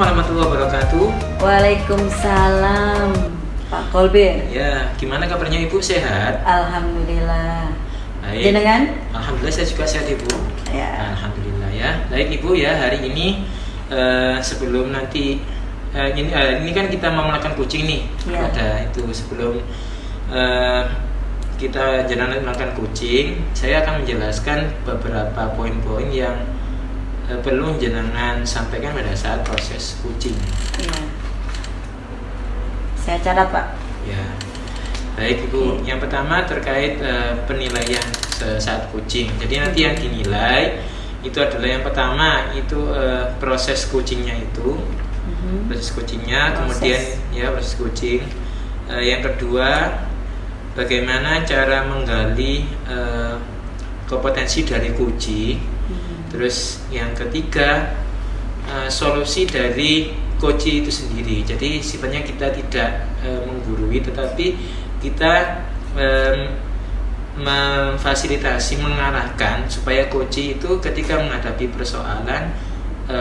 warahmatullahi wabarakatuh. Waalaikumsalam, Pak Kolbir. Ya, gimana kabarnya Ibu, sehat? Alhamdulillah. Baik. Jenengan? Alhamdulillah saya juga sehat Ibu. Ya. Alhamdulillah ya. Baik Ibu ya, hari ini sebelum nanti ini kan kita mau melakukan coaching nih. Ya. Pada itu sebelum kita jalan melakukan coaching, saya akan menjelaskan beberapa poin-poin yang perlu jenengan sampaikan pada saat proses coaching. Ya. Saya catat, Pak. Ya, baik Ibu. Yang pertama terkait penilaian saat coaching. Jadi nanti yang dinilai itu adalah yang pertama itu proses coachingnya itu, proses coachingnya, kemudian ya proses coaching. Yang kedua, bagaimana cara menggali kompetensi dari coaching. Terus yang ketiga, solusi dari coach itu sendiri. Jadi sifatnya kita tidak menggurui, tetapi kita memfasilitasi, mengarahkan supaya coach itu ketika menghadapi persoalan,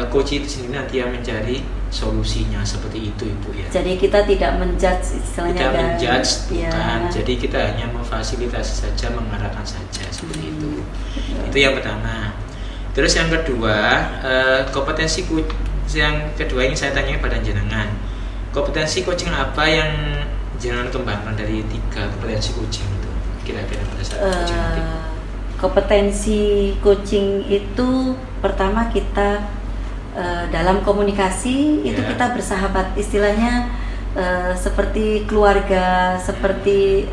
coach itu sendiri nanti yang mencari solusinya, seperti itu Ibu ya. Jadi kita tidak menjudge istilahnya. Tidak menjudge, bukan. Ya. Jadi kita hanya memfasilitasi saja, mengarahkan saja, seperti itu. Itu yang pertama. Terus yang kedua, kompetensi yang kedua ini saya tanya pada jenengan. Kompetensi coaching apa yang jenengan kembangkan dari 3 kompetensi coaching itu? Kira-kira pada saat coaching nanti. Kompetensi coaching itu pertama kita dalam komunikasi itu kita bersahabat, istilahnya seperti keluarga, seperti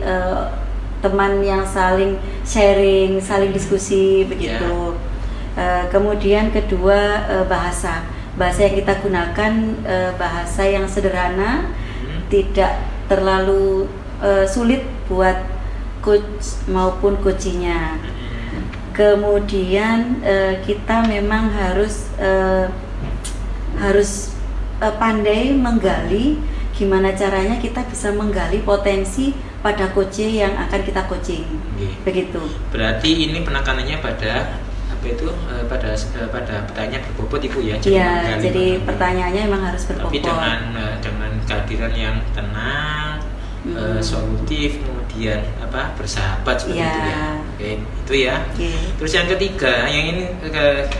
teman yang saling sharing, saling diskusi begitu. Kemudian kedua, bahasa yang kita gunakan bahasa yang sederhana, tidak terlalu sulit buat coach maupun coachinya. Kemudian kita memang harus pandai menggali gimana caranya kita bisa menggali potensi pada coach yang akan kita coaching. Begitu. Berarti ini penekanannya pada pada pertanyaan berbobot Ibu ya. Jadi pertanyaannya memang harus berbobot. Tapi dengan kehadiran yang tenang, solutif, kemudian bersahabat seperti itu ya. Oke, itu ya. Terus yang ketiga, yang ini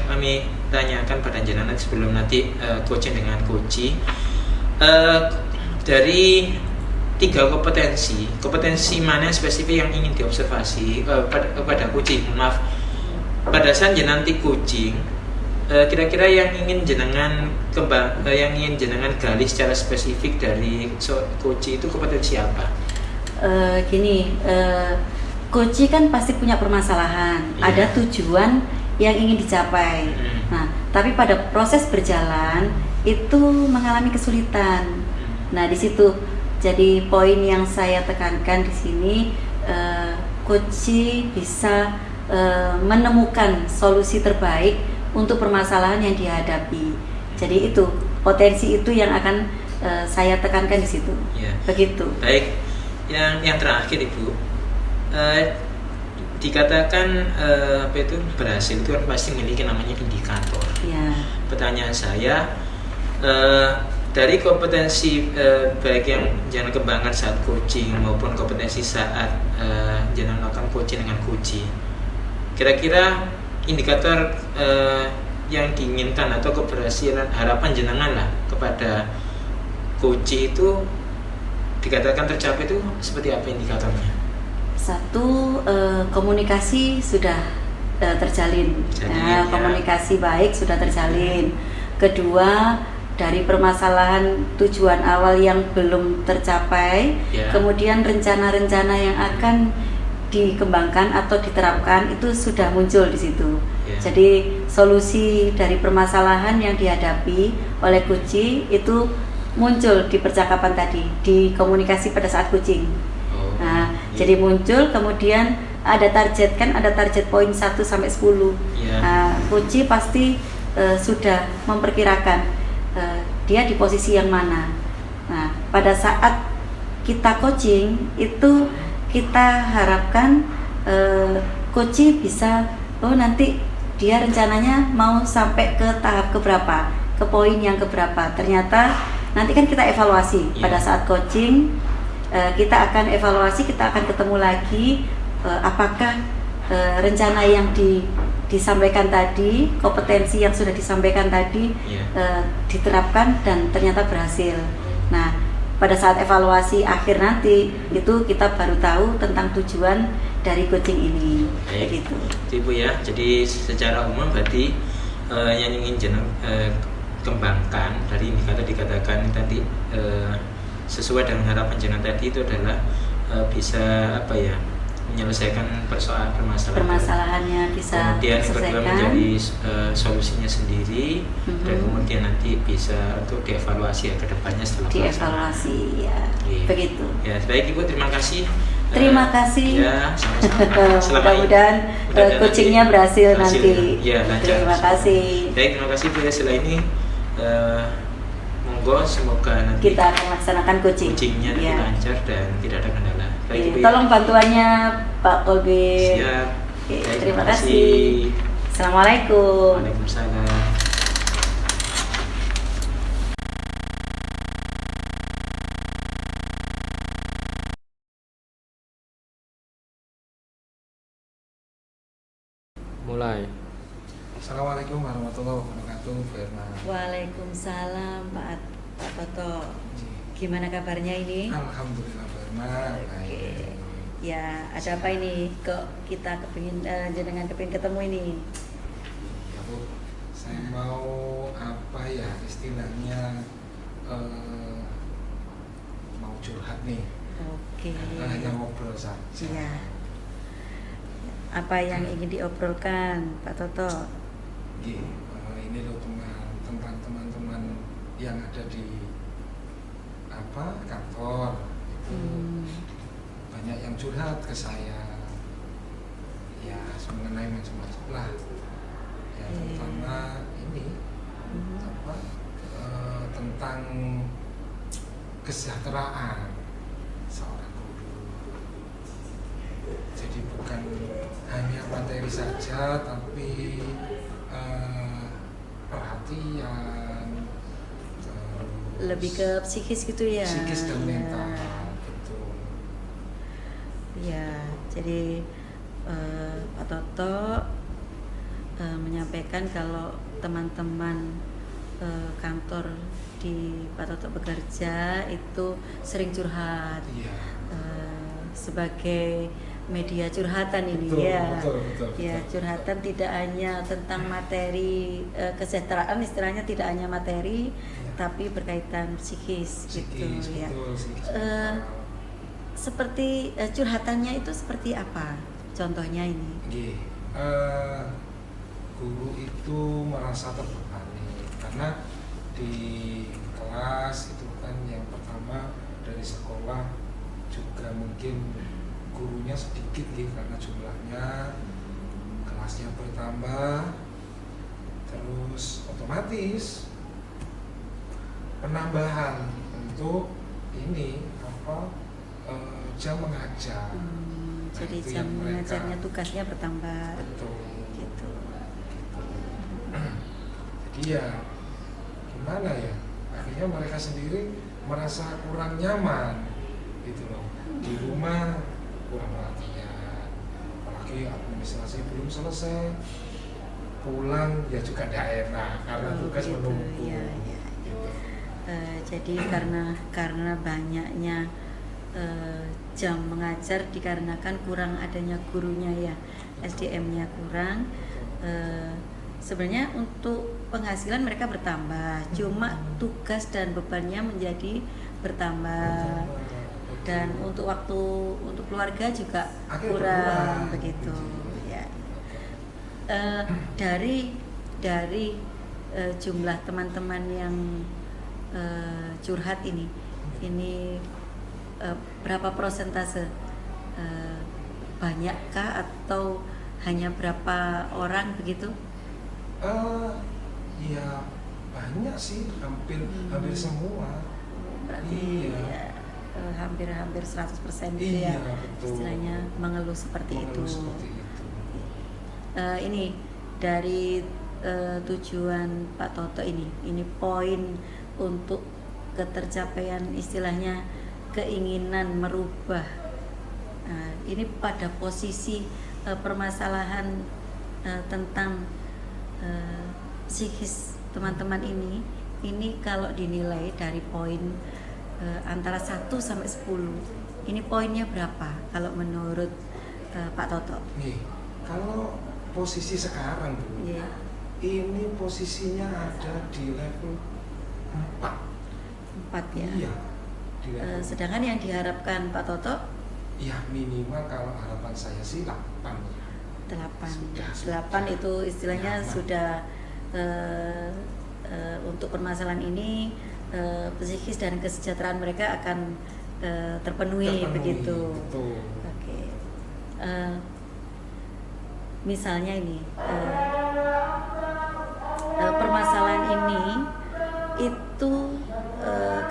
kami tanyakan pada jenengan sebelum nanti coaching dengan coach, dari 3 kompetensi mana spesifik yang ingin diobservasi pada coaching? Maaf, pada saat nanti coaching, kira-kira yang ingin jenengan gali secara spesifik dari coach itu kompetensi apa? Coach kan pasti punya permasalahan, ada tujuan yang ingin dicapai. Nah, tapi pada proses berjalan itu mengalami kesulitan. Nah, di situ jadi poin yang saya tekankan di sini, coach bisa menemukan solusi terbaik untuk permasalahan yang dihadapi. Jadi itu potensi itu yang akan saya tekankan di situ. Ya. Begitu. Baik. Yang terakhir Ibu, dikatakan berhasil itu kan pasti memiliki namanya indikator. Ya. Pertanyaan saya, dari kompetensi baik yang jangan kembangkan saat coaching maupun kompetensi saat jangan melakukan coaching dengan coach, kira-kira indikator yang diinginkan atau keberhasilan harapan jenengan lah kepada coach itu dikatakan tercapai itu seperti apa indikatornya? 1, komunikasi sudah terjalin. Komunikasi baik sudah terjalin. Kedua, dari permasalahan tujuan awal yang belum tercapai, kemudian rencana-rencana yang akan dikembangkan atau diterapkan itu sudah muncul di situ. Jadi solusi dari permasalahan yang dihadapi oleh coach itu muncul di percakapan tadi, di komunikasi pada saat coaching. Jadi muncul, kemudian ada target poin 1 sampai 10. Coach pasti sudah memperkirakan dia di posisi yang mana. Nah, pada saat kita coaching itu kita harapkan coach bisa nanti dia rencananya mau sampai ke tahap keberapa. ke poin yang keberapa. Ternyata nanti kan kita evaluasi pada saat coaching, kita akan evaluasi, kita akan ketemu lagi apakah rencana yang disampaikan tadi, kompetensi yang sudah disampaikan tadi diterapkan dan ternyata berhasil. Nah, pada saat evaluasi akhir nanti itu kita baru tahu tentang tujuan dari coaching ini. Baik, gitu. Ibu ya. Jadi secara umum berarti yang ingin jeneng kembangkan dari indikator dikatakan tadi sesuai dengan harapan jenengan tadi itu adalah bisa menyelesaikan permasalahannya bisa kemudian yang kedua diselesaikan, menjadi solusinya sendiri, dan kemudian nanti bisa untuk dievaluasi ke depannya setelah dievaluasi ya. Begitu ya. Baik Ibu, terima kasih. Terima kasih Ya, sama-sama. Mudah-mudahan coachingnya berhasil nanti. Ya, lancar. Terima kasih. Baik, terima kasih Bu. Setelah ini monggo semoga nanti kita akan laksanakan coachingnya nanti lancar dan tidak ada kendala. Baik, Ibu. Tolong bantuannya Pak Kolbe. Siap. Baik, terima kasih. Assalamualaikum. Waalaikumsalam. Mulai. Assalamualaikum warahmatullahi wabarakatuh, Firma. Waalaikumsalam Pak Toto. Gimana kabarnya ini? Alhamdulillah, Firma. Oke. Ya, ada apa ini? Kok kita kepingin jenengan kepingin ketemu ini? Ya Bu, saya mau istilahnya mau curhat nih. Oke. Hanya ngobrol saja. Ya. Apa yang ingin diobrolkan, Pak Toto? Ini loh tentang teman-teman yang ada di kantor. Banyak yang curhat ke saya. Ya, mengenai macam-macam lah. Ya, terutama ini tentang kesejahteraan seorang guru. Jadi bukan hanya materi saja, tapi perhatian, lebih ke psikis gitu ya. Psikis dan mental, betul. Ya, jadi Pak Toto menyampaikan kalau teman-teman kantor di Pak Toto bekerja itu sering curhat. Iya. Sebagai media curhatan ini, betul, ya. Betul. Ya, curhatan tidak hanya tentang materi kesejahteraan, istilahnya tidak hanya materi, tapi berkaitan psikis gitu ya. Seperti curhatannya itu seperti apa? Contohnya ini. Guru itu merasa terbebani karena di kelas itu kan yang pertama dari sekolah juga mungkin gurunya sedikit karena jumlahnya, kelasnya bertambah, terus otomatis penambahan untuk jam mengajar. Jadi jam mengajarnya tugasnya bertambah. Betul. Gitu. Jadi ya gimana ya? Akhirnya mereka sendiri merasa kurang nyaman gitu loh. Di rumah kurang perhatian, apalagi administrasi belum selesai, pulang ya juga tidak enak karena tugas gitu, menumpuk. ya. Gitu. Jadi karena banyaknya jam mengajar dikarenakan kurang adanya gurunya ya, SDM-nya kurang. Sebenarnya untuk penghasilan mereka bertambah, cuma tugas dan bebannya menjadi bertambah. Dan untuk waktu untuk keluarga juga kurang begitu ya. Dari jumlah teman-teman yang curhat ini berapa persentase, banyakkah atau hanya berapa orang begitu? Ya banyak sih, hampir semua. Berarti hampir 100% gitu ya, betul. Istilahnya mengeluh seperti itu. Seperti itu. Ini dari tujuan Pak Toto ini poin untuk ketercapaian istilahnya keinginan merubah. Nah, ini pada posisi permasalahan tentang psikis teman-teman ini kalau dinilai dari poin antara 1 sampai 10, ini poinnya berapa kalau menurut Pak Toto? Nih, kalau posisi sekarang Bu, ini posisinya ada di level 4 ya? Iya, di level sedangkan yang diharapkan Pak Toto? Ya minimal kalau harapan saya sih 8. 8 itu istilahnya sudah untuk permasalahan ini psikis dan kesejahteraan mereka akan terpenuhi begitu. Betul. Oke. Misalnya ini permasalahan ini itu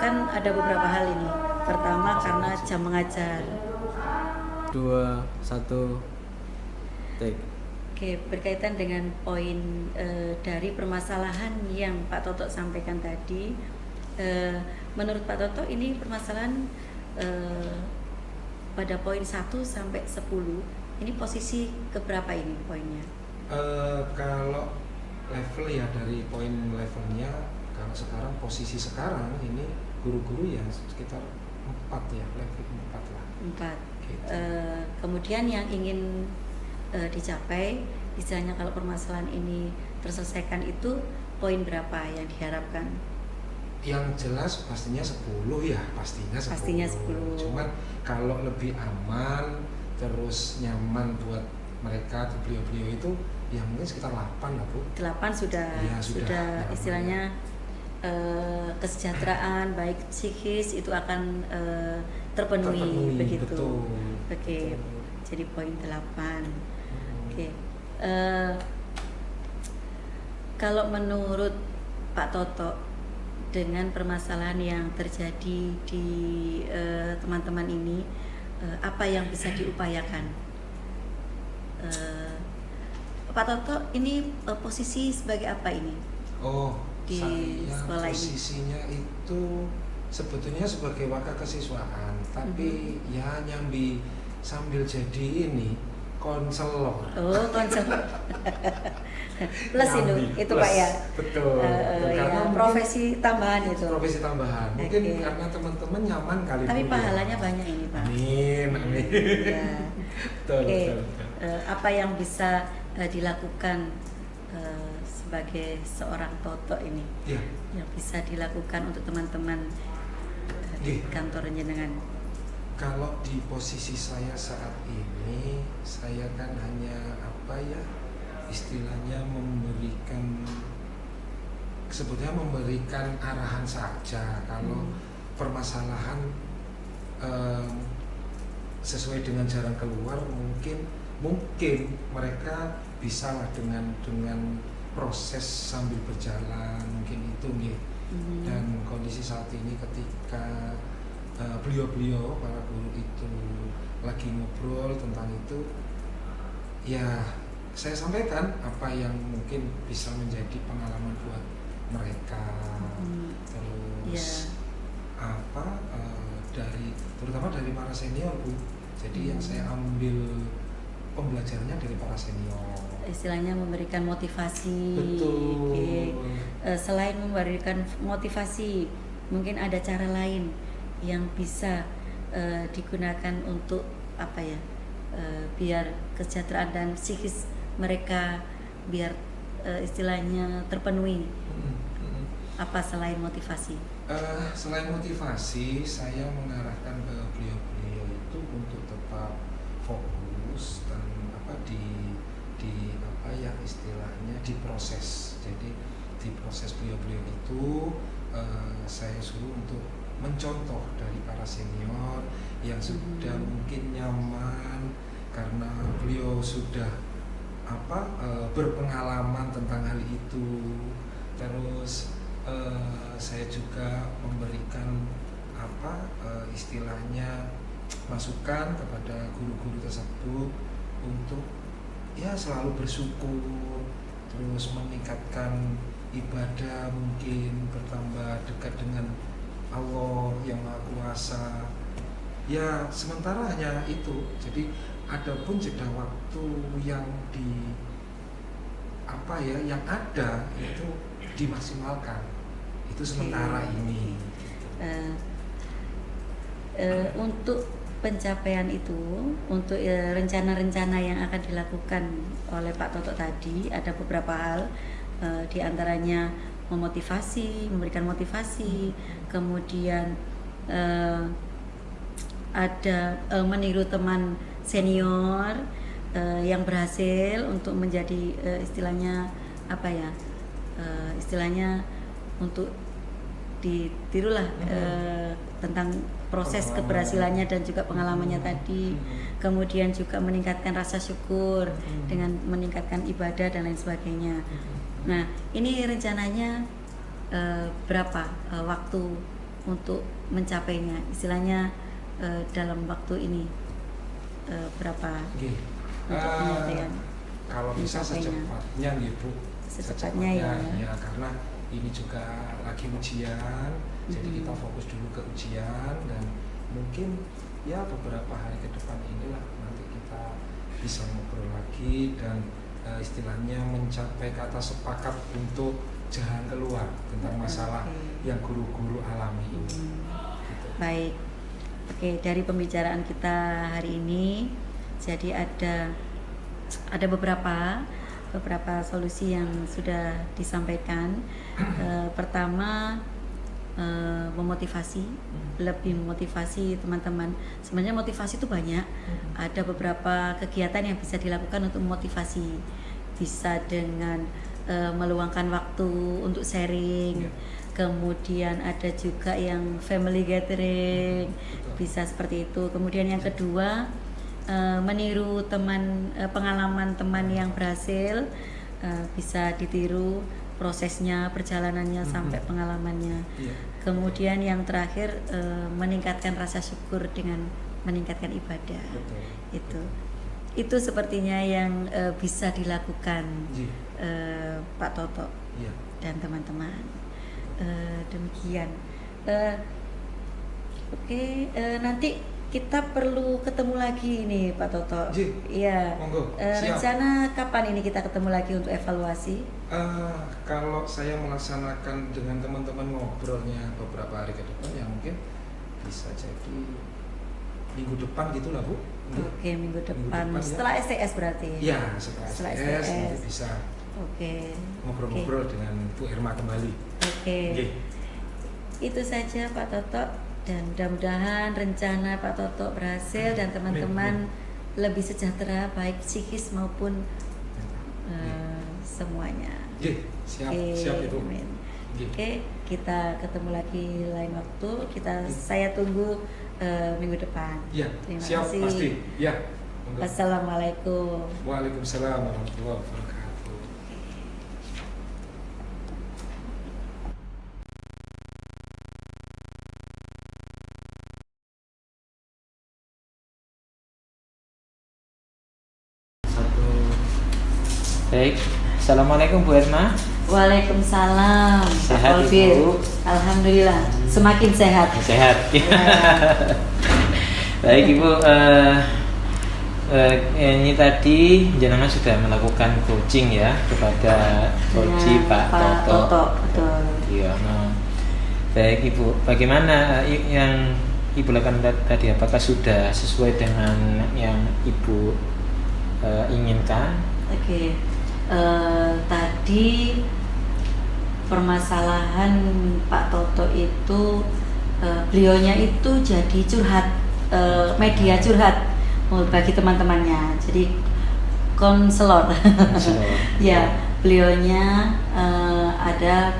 kan ada beberapa hal ini. Pertama karena jam mengajar. 2, 1, take. Oke, berkaitan dengan poin dari permasalahan yang Pak Toto sampaikan tadi, menurut Pak Toto ini permasalahan pada poin 1 sampai 10, ini posisi keberapa ini poinnya? Kalau level ya dari poin levelnya, kalau sekarang posisi sekarang ini guru-guru ya sekitar 4 ya, level 4 lah. 4. Gitu. Kemudian yang ingin dicapai, misalnya kalau permasalahan ini terselesaikan itu poin berapa yang diharapkan? Yang jelas pastinya 10 ya, pastinya 10. Pastinya 10. Cuman kalau lebih aman terus nyaman buat mereka beliau-beliau itu ya mungkin sekitar 8 lah Bu. 8 sudah Ya, sudah istilahnya kesejahteraan baik psikis itu akan terpenuhi begitu. Betul. Oke. Betul. Jadi poin 8. Oke. Kalau menurut Pak Toto dengan permasalahan yang terjadi di teman-teman ini, apa yang bisa diupayakan? Pak Toto ini posisi sebagai apa ini? Oh, Di saya sekolah ini. posisinya itu sebetulnya sebagai wakakesiswaan, tapi ya nyambi sambil jadi ini konselor. Oh, konselor. Plus itu plus. Pak ya. Betul. Ya, profesi tambahan itu. Profesi tambahan. Mungkin Oke. karena teman-teman nyaman kali. Tapi Bu, pahalanya ya. banyak ini Pak. Amin, amin. Ya. Betul, Oke. betul, betul. Apa yang bisa dilakukan sebagai seorang Toto ini? Ya. Yang bisa dilakukan untuk teman-teman di Iya. kantor jenengan. Kalau di posisi saya saat ini, saya kan hanya apa ya, istilahnya sebetulnya memberikan arahan saja. Kalau permasalahan sesuai dengan jalan keluar, mungkin mereka bisa lah dengan proses sambil berjalan, mungkin itu nih. Dan kondisi saat ini ketika beliau-beliau para guru itu lagi ngobrol tentang itu, ya saya sampaikan apa yang mungkin bisa menjadi pengalaman buat mereka. Terus terutama dari para senior Bu. Jadi yang saya ambil pembelajarannya dari para senior. Istilahnya memberikan motivasi. Betul. Oke. Selain memberikan motivasi, mungkin ada cara lain yang bisa digunakan untuk apa ya, biar kesejahteraan dan psikis mereka biar istilahnya terpenuhi. Apa selain motivasi? Selain motivasi, saya mengarahkan ke beliau-beliau itu untuk tetap fokus dan di apa ya istilahnya diproses. Jadi di proses beliau-beliau itu saya suruh untuk mencontoh dari para senior yang sudah mungkin nyaman karena beliau sudah berpengalaman tentang hal itu. Terus saya juga memberikan istilahnya masukan kepada guru-guru tersebut untuk ya selalu bersyukur terus meningkatkan ibadah, mungkin bertambah dekat dengan Allah yang Maha Kuasa. Ya sementara hanya itu. Jadi adapun jeda waktu yang yang ada itu dimaksimalkan. Itu sementara ini. Untuk pencapaian itu, untuk rencana-rencana yang akan dilakukan oleh Pak Toto tadi, ada beberapa hal, di antaranya memberikan motivasi, kemudian ada meniru teman senior yang berhasil untuk menjadi istilahnya untuk ditirulah tentang proses keberhasilannya dan juga pengalamannya tadi. Kemudian juga meningkatkan rasa syukur dengan meningkatkan ibadah dan lain sebagainya. Nah, ini rencananya berapa waktu untuk mencapainya? Istilahnya dalam waktu ini berapa untuk penyelesaian? Kalau bisa secepatnya Bu. Secepatnya ya. Karena ini juga lagi ujian, jadi kita fokus dulu ke ujian dan mungkin ya beberapa hari ke depan inilah nanti kita bisa ngobrol lagi dan istilahnya mencapai kata sepakat untuk jalan keluar tentang masalah yang guru-guru alami ini. Gitu. Baik. Oke, dari pembicaraan kita hari ini, jadi ada beberapa solusi yang sudah disampaikan. Pertama, lebih memotivasi teman-teman. Sebenarnya motivasi itu banyak. Ada beberapa kegiatan yang bisa dilakukan untuk memotivasi. Bisa dengan meluangkan waktu untuk sharing. Kemudian ada juga yang family gathering, bisa seperti itu. Kemudian yang kedua, meniru pengalaman teman yang berhasil, bisa ditiru prosesnya, perjalanannya sampai pengalamannya. Kemudian yang terakhir, meningkatkan rasa syukur dengan meningkatkan ibadah. Itu sepertinya yang bisa dilakukan Pak Toto dan teman-teman. Demikian. Nanti kita perlu ketemu lagi nih Pak Toto. Iya. Rencana kapan ini kita ketemu lagi untuk evaluasi? Kalau saya melaksanakan dengan teman-teman ngobrolnya beberapa hari ke depan, ya mungkin bisa jadi minggu depan gitulah Bu. Oke, minggu depan setelah STS berarti? Ya, setelah STS nanti bisa ngobrol-ngobrol dengan Bu Irma kembali. Itu saja Pak Toto, dan mudah-mudahan rencana Pak Toto berhasil dan teman-teman lebih sejahtera baik psikis maupun semuanya. Siap Ibu. Kita ketemu lagi lain waktu. Saya tunggu minggu depan. Terima kasih. Pasti. Wassalamualaikum. Waalaikumsalam warahmatullahi wabarakatuh. Baik, Assalamualaikum Bu Irma. Waalaikumsalam. Sehat Ibu? Alhamdulillah, semakin sehat. Sehat. Baik Ibu, ini tadi jenengan sudah melakukan coaching ya kepada coach Pak Toto. Betul. Iya. Baik Ibu, bagaimana yang Ibu lakukan tadi? Apakah sudah sesuai dengan yang Ibu inginkan? Tadi permasalahan Pak Toto itu, beliaunya itu jadi curhat, media curhat bagi teman-temannya, jadi konselor. Ya, beliaunya ada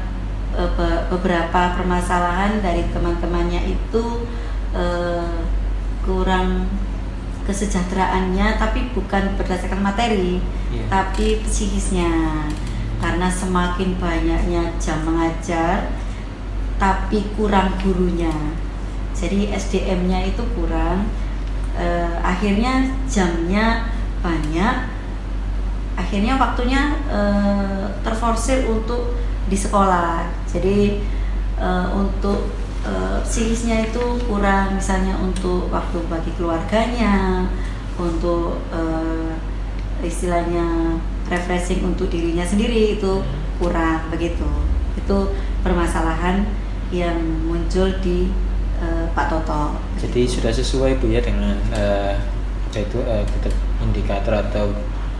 beberapa permasalahan dari teman-temannya itu kurang kesejahteraannya, tapi bukan berdasarkan materi, tapi psikisnya, karena semakin banyaknya jam mengajar tapi kurang gurunya, jadi SDM-nya itu kurang. Akhirnya jamnya banyak akhirnya waktunya terforsir untuk di sekolah. Jadi untuk psikisnya itu kurang, misalnya untuk waktu bagi keluarganya, untuk istilahnya refreshing untuk dirinya sendiri itu kurang begitu. Itu permasalahan yang muncul di Pak Toto. Jadi sudah sesuai Bu ya dengan apa itu indikator atau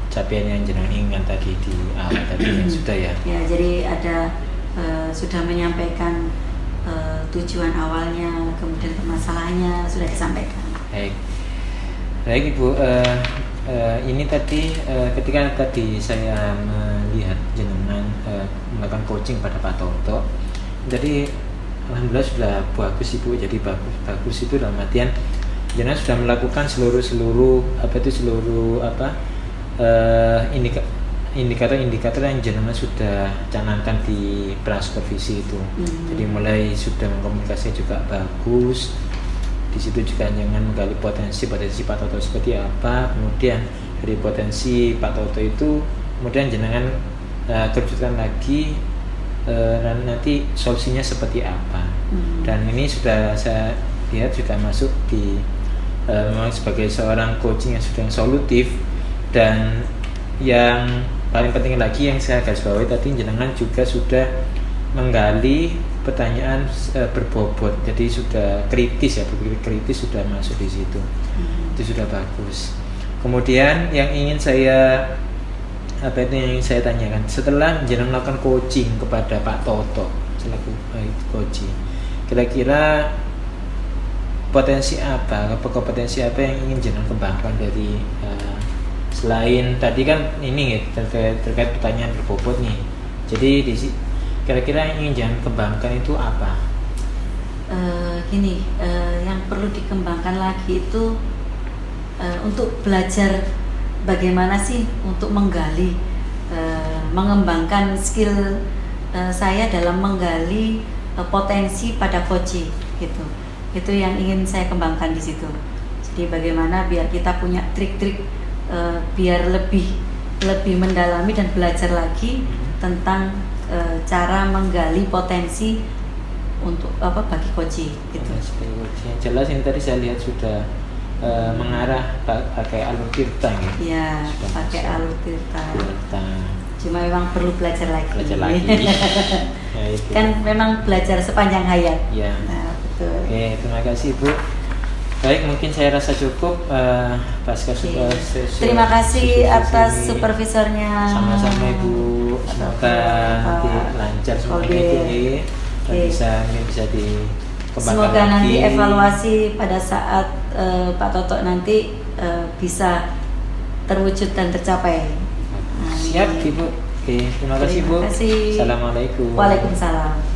capaian yang jenengan inginkan tadi di awal tadi yang sudah ya. Ya, jadi ada sudah menyampaikan tujuan awalnya, kemudian permasalahannya sudah disampaikan. Baik Ibu, ini tadi ketika tadi saya melihat jenengan melakukan coaching pada Pak Toto, jadi alhamdulillah sudah bagus Ibu. Jadi bagus itu dalam artian jenengan sudah melakukan seluruh indikator yang jenengan sudah canangkan di prasupervisi itu. Jadi mulai sudah mengkomunikasi juga bagus. Di situ juga jangan menggali potensi Pak Toto seperti apa, kemudian dari potensi Pak Toto itu kemudian jenengan kerucutkan lagi nanti solusinya seperti apa. Dan ini sudah saya lihat juga masuk di memang sebagai seorang coaching yang sudah solutif. Dan yang paling penting lagi yang saya garis bawahi tadi, jenengan juga sudah menggali pertanyaan berbobot, jadi sudah kritis ya, berpikir kritis sudah masuk di situ. Itu sudah bagus. Kemudian yang ingin saya tanyakan, setelah jenengan melakukan coaching kepada Pak Toto selaku coaching, kira-kira kompetensi apa yang ingin jenengan kembangkan dari selain tadi kan ini terkait pertanyaan berbobot nih. Jadi kira-kira yang ingin jangan kembangkan itu apa? Yang perlu dikembangkan lagi itu untuk belajar bagaimana sih untuk menggali, mengembangkan skill saya dalam menggali potensi pada coaching gitu. Itu yang ingin saya kembangkan di situ. Jadi bagaimana biar kita punya trik-trik biar lebih mendalami dan belajar lagi tentang cara menggali potensi untuk bagi coaching gitu. Yang jelas ini tadi saya lihat sudah mengarah pakai alur tirta ya. Iya, pakai alur tirta. Cuma memang perlu belajar lagi. Ya, itu. Kan memang belajar sepanjang hayat. Ya. Nah, betul. Oke, terima kasih Bu. Baik, mungkin saya rasa cukup pasca terima kasih atas supervisornya. Sama-sama Ibu. Semoga nanti lancar semuanya Ibu dan bisa dikembangkan. Semoga lagi. nanti evaluasi pada saat Pak Toto nanti bisa terwujud dan tercapai. Siap Ibu. Oke, terima kasih Bu. Terima kasih. Assalamualaikum. Waalaikumsalam.